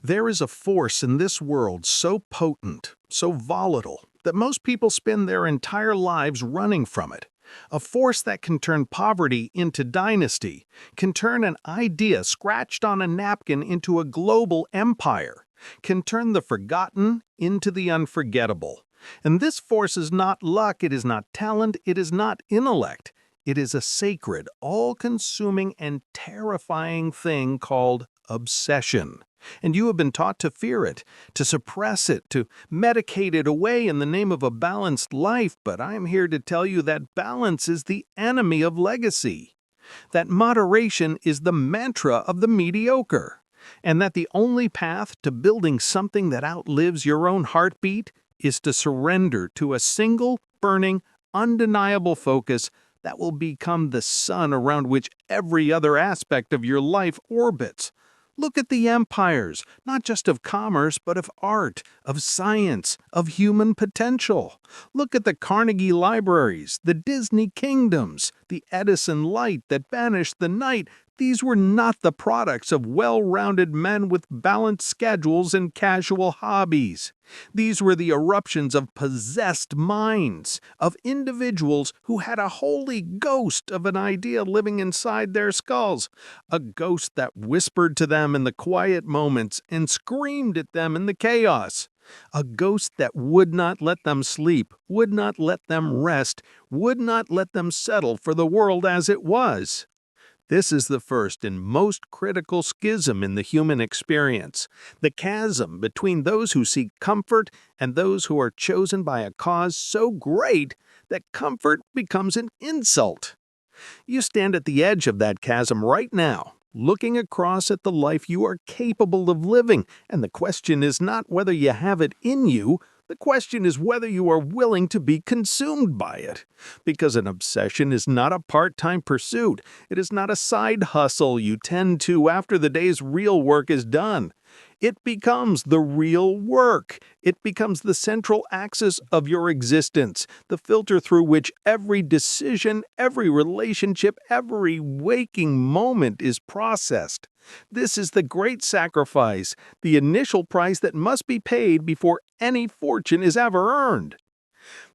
There is a force in this world so potent, so volatile, that most people spend their entire lives running from it. A force that can turn poverty into dynasty, can turn an idea scratched on a napkin into a global empire, can turn the forgotten into the unforgettable. And this force is not luck, it is not talent, it is not intellect. It is a sacred, all-consuming, and terrifying thing called obsession. And you have been taught to fear it, to suppress it, to medicate it away in the name of a balanced life, but I am here to tell you that balance is the enemy of legacy, that moderation is the mantra of the mediocre, and that the only path to building something that outlives your own heartbeat is to surrender to a single, burning, undeniable focus that will become the sun around which every other aspect of your life orbits. Look at the empires, not just of commerce, but of art, of science, of human potential. Look at the Carnegie libraries, the Disney kingdoms, the Edison light that banished the night. These were not the products of well-rounded men with balanced schedules and casual hobbies. These were the eruptions of possessed minds, of individuals who had a holy ghost of an idea living inside their skulls, a ghost that whispered to them in the quiet moments and screamed at them in the chaos. A ghost that would not let them sleep, would not let them rest, would not let them settle for the world as it was. This is the first and most critical schism in the human experience, the chasm between those who seek comfort and those who are chosen by a cause so great that comfort becomes an insult. You stand at the edge of that chasm right now, looking across at the life you are capable of living, and the question is not whether you have it in you. The question is whether you are willing to be consumed by it. Because an obsession is not a part-time pursuit. It is not a side hustle you tend to after the day's real work is done. It becomes the real work. It becomes the central axis of your existence, the filter through which every decision, every relationship, every waking moment is processed. This is the great sacrifice, the initial price that must be paid before any fortune is ever earned.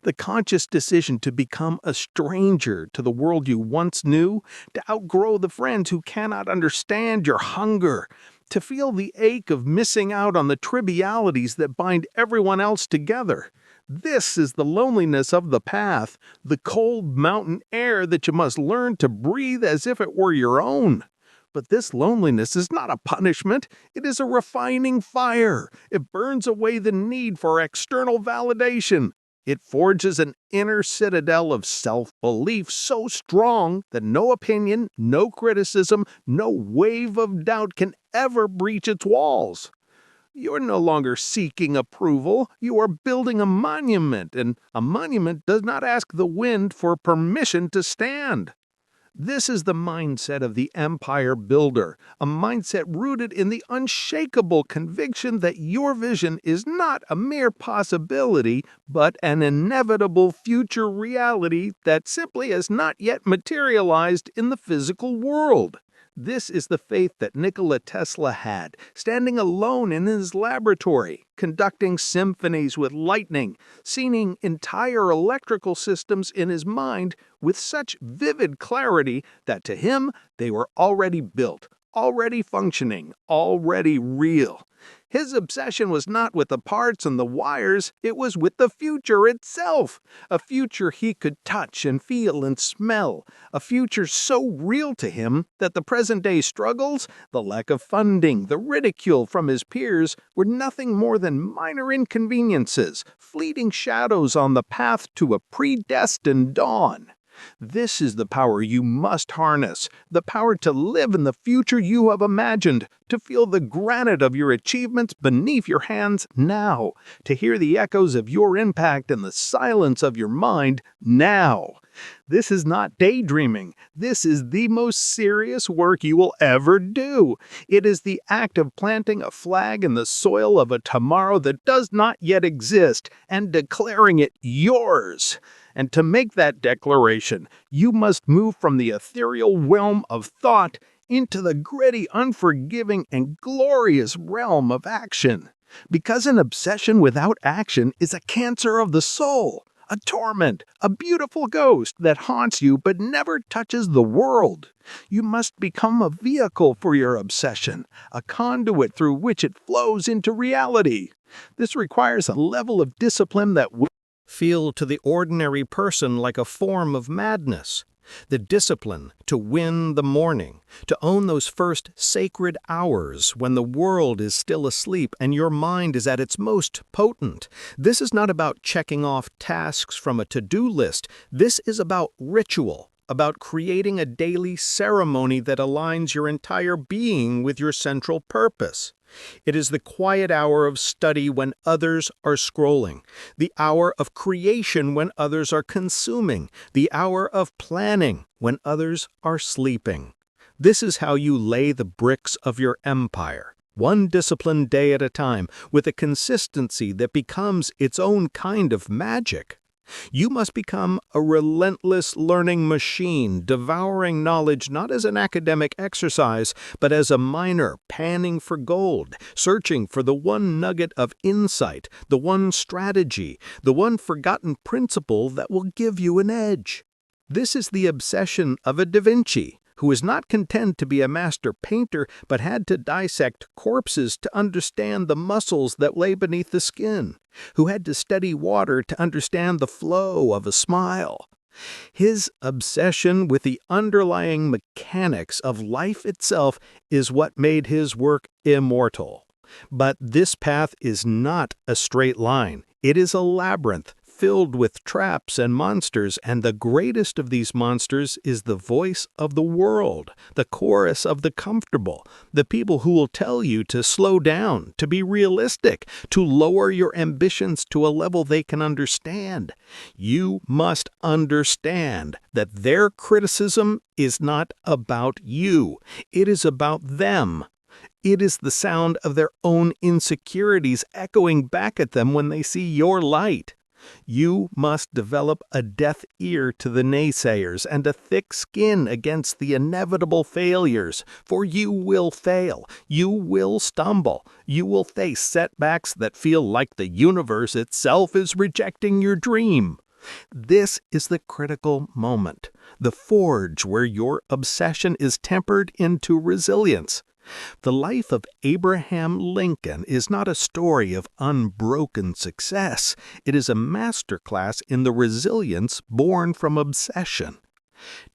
The conscious decision to become a stranger to the world you once knew, to outgrow the friends who cannot understand your hunger, to feel the ache of missing out on the trivialities that bind everyone else together. This is the loneliness of the path, the cold mountain air that you must learn to breathe as if it were your own. But this loneliness is not a punishment. It is a refining fire. It burns away the need for external validation. It forges an inner citadel of self-belief so strong that no opinion, no criticism, no wave of doubt can ever breach its walls. You are no longer seeking approval. You are building a monument, and a monument does not ask the wind for permission to stand. This is the mindset of the empire builder, a mindset rooted in the unshakable conviction that your vision is not a mere possibility, but an inevitable future reality that simply has not yet materialized in the physical world. This is the faith that Nikola Tesla had, standing alone in his laboratory, conducting symphonies with lightning, seeing entire electrical systems in his mind with such vivid clarity that to him they were already built, already functioning, already real. His obsession was not with the parts and the wires, it was with the future itself, a future he could touch and feel and smell, a future so real to him that the present-day struggles, the lack of funding, the ridicule from his peers were nothing more than minor inconveniences, fleeting shadows on the path to a predestined dawn. This is the power you must harness, the power to live in the future you have imagined, to feel the granite of your achievements beneath your hands now, to hear the echoes of your impact in the silence of your mind now. This is not daydreaming. This is the most serious work you will ever do. It is the act of planting a flag in the soil of a tomorrow that does not yet exist and declaring it yours. And to make that declaration, you must move from the ethereal realm of thought into the gritty, unforgiving, and glorious realm of action. Because an obsession without action is a cancer of the soul, a torment, a beautiful ghost that haunts you but never touches the world. You must become a vehicle for your obsession, a conduit through which it flows into reality. This requires a level of discipline that will feel to the ordinary person like a form of madness. The discipline to win the morning, to own those first sacred hours when the world is still asleep and your mind is at its most potent. This is not about checking off tasks from a to-do list. This is about ritual, about creating a daily ceremony that aligns your entire being with your central purpose. It is the quiet hour of study when others are scrolling, the hour of creation when others are consuming, the hour of planning when others are sleeping. This is how you lay the bricks of your empire, one disciplined day at a time, with a consistency that becomes its own kind of magic. You must become a relentless learning machine, devouring knowledge not as an academic exercise, but as a miner panning for gold, searching for the one nugget of insight, the one strategy, the one forgotten principle that will give you an edge. This is the obsession of a Da Vinci, who was not content to be a master painter, but had to dissect corpses to understand the muscles that lay beneath the skin, who had to study water to understand the flow of a smile. His obsession with the underlying mechanics of life itself is what made his work immortal. But this path is not a straight line. It is a labyrinth, filled with traps and monsters, and the greatest of these monsters is the voice of the world, the chorus of the comfortable, the people who will tell you to slow down, to be realistic, to lower your ambitions to a level they can understand. You must understand that their criticism is not about you. It is about them. It is the sound of their own insecurities echoing back at them when they see your light. You must develop a deaf ear to the naysayers and a thick skin against the inevitable failures, for you will fail, you will stumble, you will face setbacks that feel like the universe itself is rejecting your dream. This is the critical moment, the forge where your obsession is tempered into resilience. The life of Abraham Lincoln is not a story of unbroken success. It is a masterclass in the resilience born from obsession.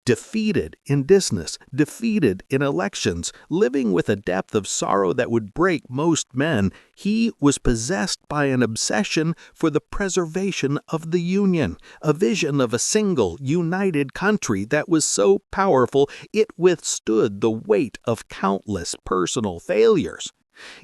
Defeated in business, defeated in elections, living with a depth of sorrow that would break most men, he was possessed by an obsession for the preservation of the Union, a vision of a single, united country that was so powerful it withstood the weight of countless personal failures.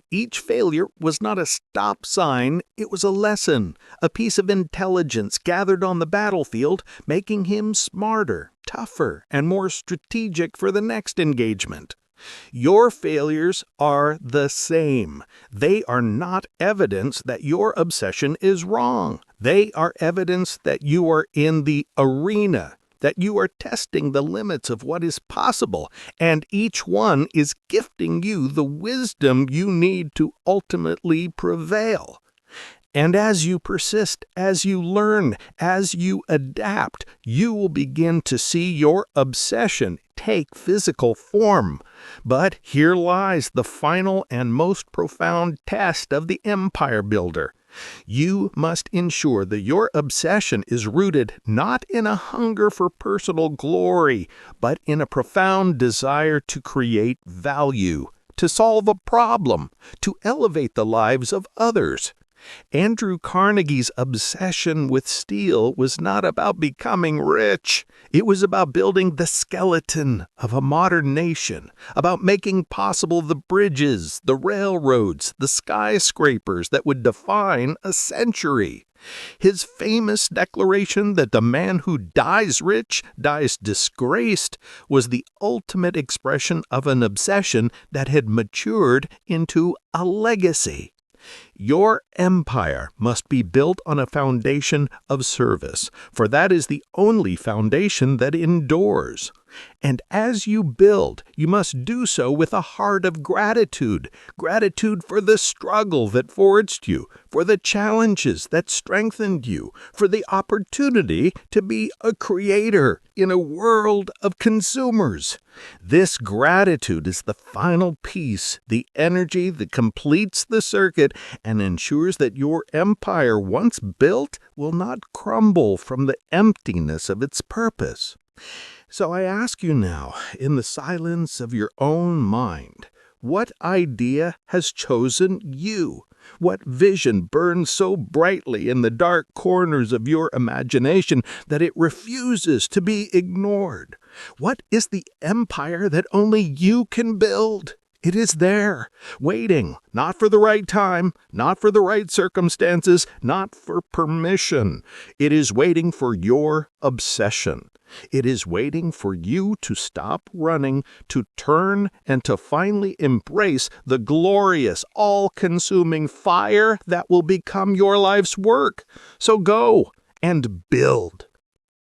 Each failure was not a stop sign, it was a lesson, a piece of intelligence gathered on the battlefield, making him smarter, tougher, and more strategic for the next engagement. Your failures are the same. They are not evidence that your obsession is wrong. They are evidence that you are in the arena, that you are testing the limits of what is possible, and each one is gifting you the wisdom you need to ultimately prevail. And as you persist, as you learn, as you adapt, you will begin to see your obsession take physical form. But here lies the final and most profound test of the empire builder. You must ensure that your obsession is rooted not in a hunger for personal glory, but in a profound desire to create value, to solve a problem, to elevate the lives of others. Andrew Carnegie's obsession with steel was not about becoming rich. It was about building the skeleton of a modern nation, about making possible the bridges, the railroads, the skyscrapers that would define a century. His famous declaration that the man who dies rich dies disgraced was the ultimate expression of an obsession that had matured into a legacy. Your empire must be built on a foundation of service, for that is the only foundation that endures. And as you build, you must do so with a heart of gratitude. Gratitude for the struggle that forged you, for the challenges that strengthened you, for the opportunity to be a creator in a world of consumers. This gratitude is the final piece, the energy that completes the circuit and ensures that your empire, once built, will not crumble from the emptiness of its purpose. So I ask you now, in the silence of your own mind, what idea has chosen you? What vision burns so brightly in the dark corners of your imagination that it refuses to be ignored? What is the empire that only you can build? It is there, waiting, not for the right time, not for the right circumstances, not for permission. It is waiting for your obsession. It is waiting for you to stop running, to turn, and to finally embrace the glorious, all-consuming fire that will become your life's work. So go and build.